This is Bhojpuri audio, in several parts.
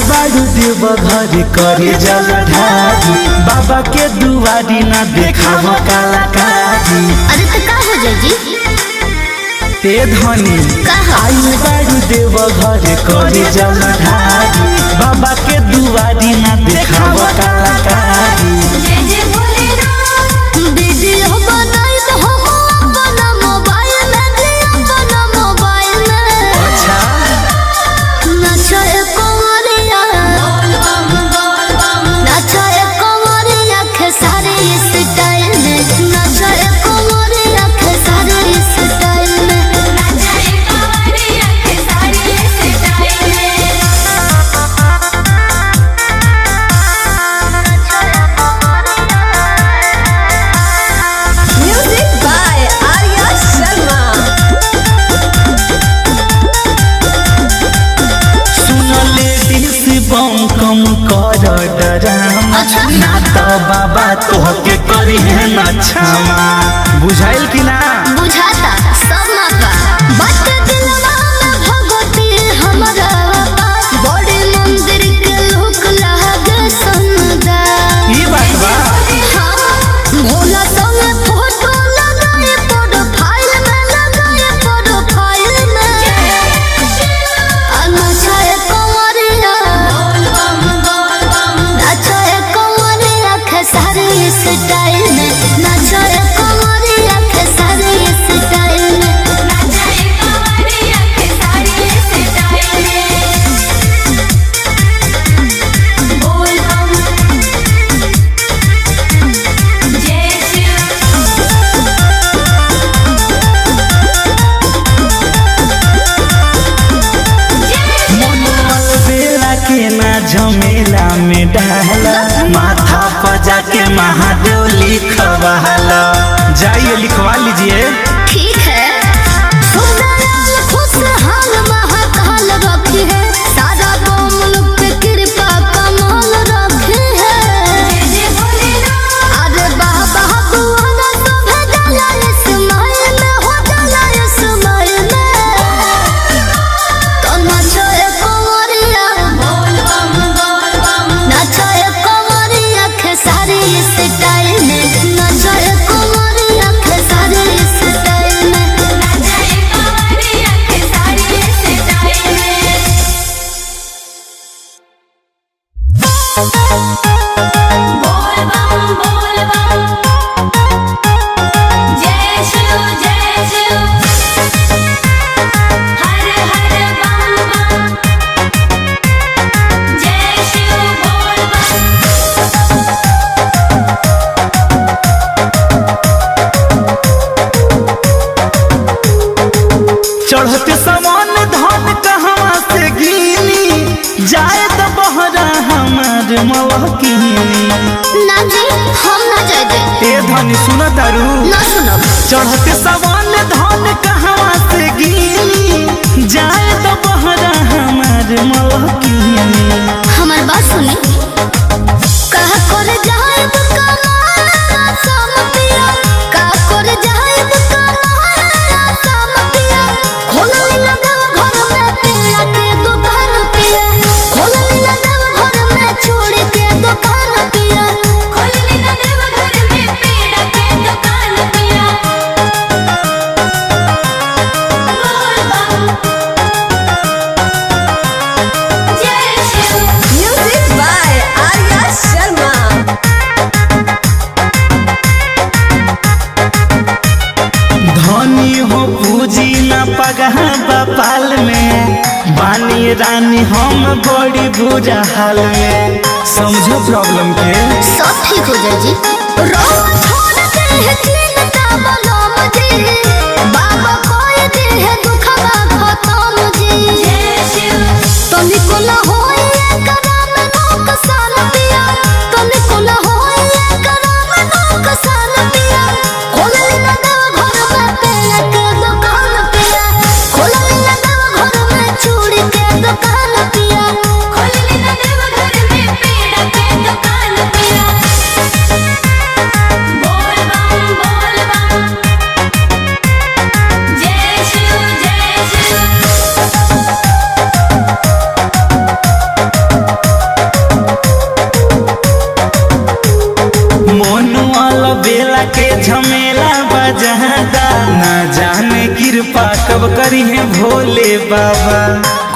घर करे जल ढारी बाबा के दुआरी ना देखाव कलाकारी। अरे तो का हो जाए जी ते धनी आई बारू देव घर करे जल ढारी बाबा के दुआरी ना देखाव कलाकारी। वीडियो बनाई तो हम अपना मोबाइल में अपना मोबाइल में अच्छा नचा कोमरिया नचा कोमरिया खेसारी स्टाइल में नचा कोमरिया खेसारी स्टाइल में नचा कोमरिया खेसारी स्टाइल में। Music by Arya Sharma. सुन लेडीज बम कम कर डरामा अच्छा। ना तो बाबा तोहके करी है ना क्षमा बुझाइल कि ना। बुझाता सब मापा बात दिलवा में भगवती हमरा बड़े मंदिर के लोक लागे सुंदर। ई बात बा हाँ, भोला संगे फोटो लगाए प्रोफाइल में लगाए प्रोफाइल में नचाए कंवरिया नचाए कंवरिया खेसारी स्टाइल में नचाए कंवरिया खेसारी स्टाइल में नचाए कंवरिया खेसारी स्टाइल में। बोल बम जय शिव मनोल बेला के ना झमेला में डाला माथा पजा के महादेव लिखवाला जाइए लिखवा लीजिए। ठीक है खुदायाल खुशहाल महाकाल रखी है सारा मुल्क पे कृपा कमाल रखी है। अरे बाबा बुआना तो भेजला इस्माइल में हो जाला इस्माइल में तो नाचो कंवरिया नाचो कंवरिया खेसारी स्टाइल में नाचो कंवरिया खेसारी स्टाइल में नाचो कंवरिया खेसारी स्टाइल में। बोल बम जय शिव हर हर बम जय शिव बोल बम। चढ़ते समान धन कहवा से गिनी जाए तो बहरा हमार मलकिनी। ना जी हम ना जाए दे ए धनी सुन तारू ना सुनो चढ़ते समान धन कहवा से गिनी जाए तो बहरा हमार मलकिनी। हमार बात सुनी कहा कर जाए कमाना समतिया कहा कर जाए कमाना समतिया खोला लगा घर में पिया के दुकान पिया खोला लगा घर में छोड़ के दुकान पिया खोला लगा घर में पेड़ के दुकान पिया। बोल बम जय Shiv Music by Arya Sharma. धनी हो पूजी न पगह बपाल में बानी रानी हम बड़ी बुरा हाल में समझो प्रॉब्लम के। सब ठीक हो जाए जी रोज छोड़ दे है चिंता बलम जी बाबा कोई दे है दुखवा खत्म जी जय शिव तनिको ना होए करम नुकसान पिया तनिको ना होए करम नुकसान पिया खोल झमेला बजादा ना जाने कृपा कब करी है भोले बाबा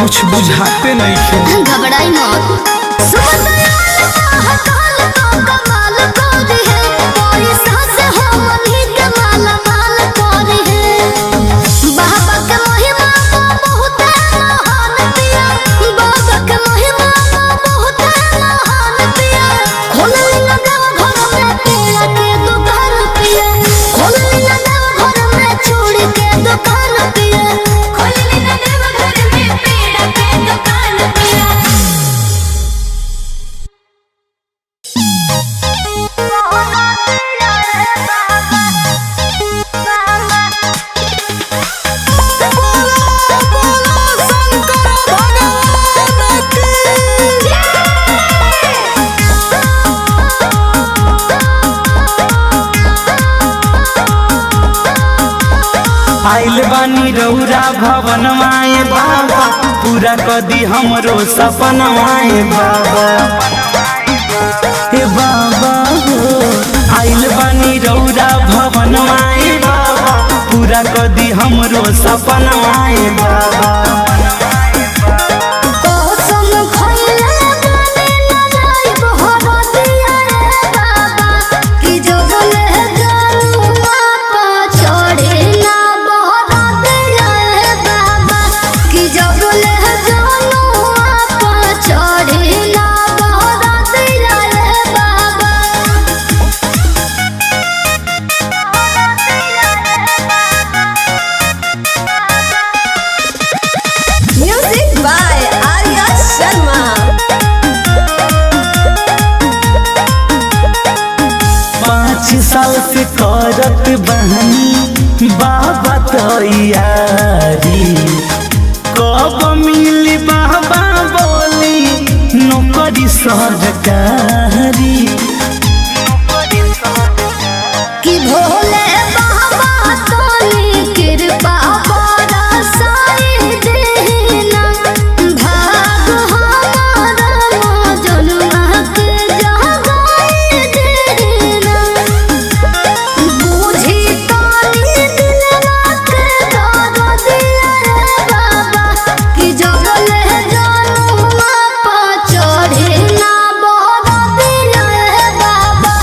कुछ बुझाते नहीं खे घबराई मत सुबह दयाल महाकाल तो कमाल कोरी है कोई सांस हो मनी के माला माल कोरी है बाबा के महिमा बहुत महान पिया बाबा के महिमा बहुत महान पिया खोले ना देव घर में पेड़ा के दुकान पिया खोले ना देव घर में चूड़ी के दुकान पिया खोले ना देव घर में पेड़ा के दुकान पिया आइल बानी रौरा भवन माए बाबा पूरा कदी हमरो सपन माए बाबा हे बाबा हो आइल बानी रौरा भवन माए बाबा पूरा कदी हमरो सपन माए बाबा कसम खइले माने न जाइब हरदिया रे बाबा कि जोगले जानू आपा चढ़े ना बहरदिया रे बाबा कि जोगले जानू आपा चढ़े ना बहरदिया रे बाबा Music by Arya Sharma. 5 साल से करत बहनी बाबा तैयारी कब मिली बाबा बोली नौकरी सरकारी कि भोले बाबा तोनी कृपा बरसाई देना भाग हमारा मजनुआ के जगाई देना बूझी तोनी दिलवा के दर्दिया रे बाबा कि जगले जनुआ पा चढ़े ना बरदिया रे बाबा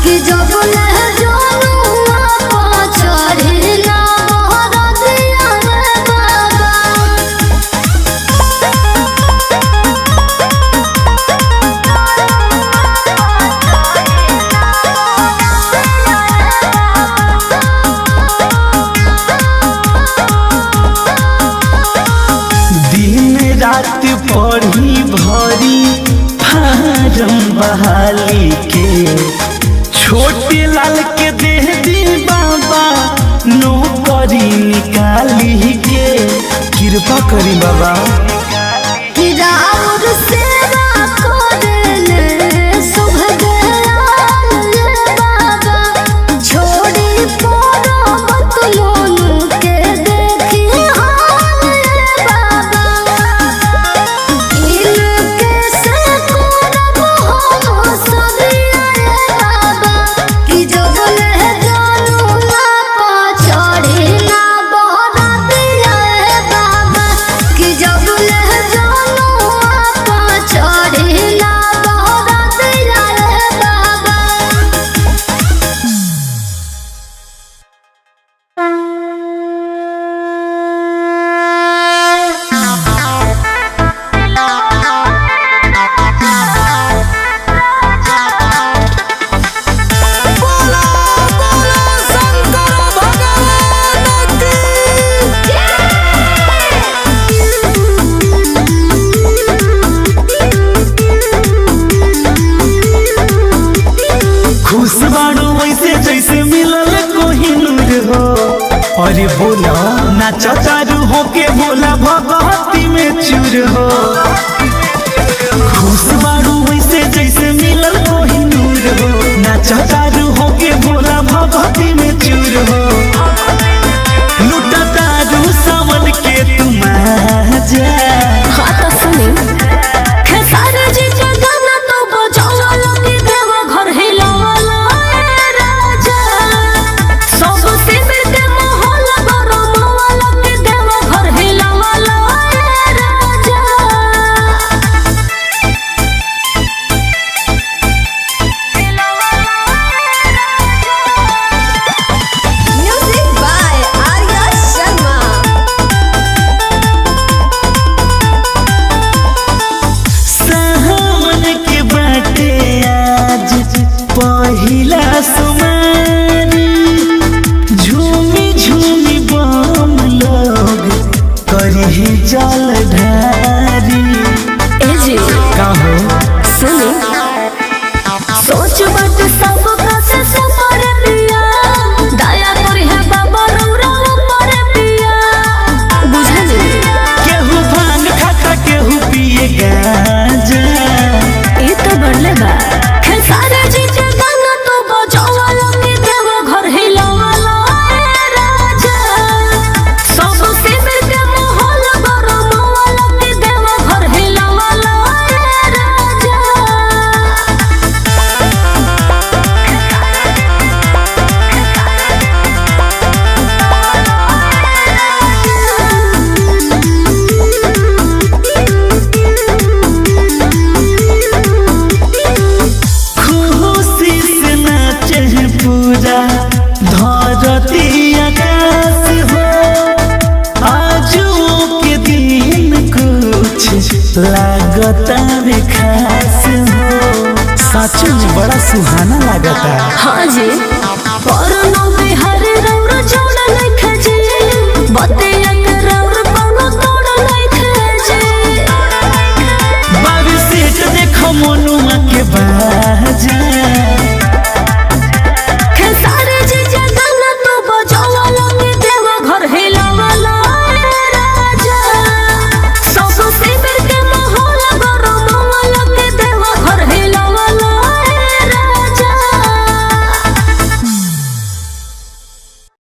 कि जगले जनुआ पा चढ़े ना बरदिया रे बाबा दिन रात पढ़ी भरी फारम बहाली के छोटे लाल के देह दी बाबा नौकरी निकाली के कृपा करी बाबा कि राउर सेवा करले शुभ दयाल रे बाबा छोड़ी पर्वत मोनू के देखी हाल रे बाबा इनके से करब हम सदिया रे बाबा कि जगले जानू ना पा चढ़े ना बहरदिया रे बाबा कि जगले जानू आपा चढ़े ना बहरदिया रे बाबा खुश बाड़ू वैसे जैसे मिलल कोहिनूर हो अरे बोला नाचा चारू हो के बोला भगवती में चूर हो खुश बाड़ू वैसे जैसे मिलल कोहिनूर हो नाचा चारू हो के बोला भगवती में चूर हो लुटा तारू सावन के तुम जा हाँ तो सुनी खेसारी जी के गाना तो बजावा लगे देवा घर हिलावा राजा धरती आकाश हो आजू के दिन कुछ लागता रे खास हो। सच में बड़ा सुहाना लागता। हाँ जी, परनो बिहार रौरा जोड़ा नहीं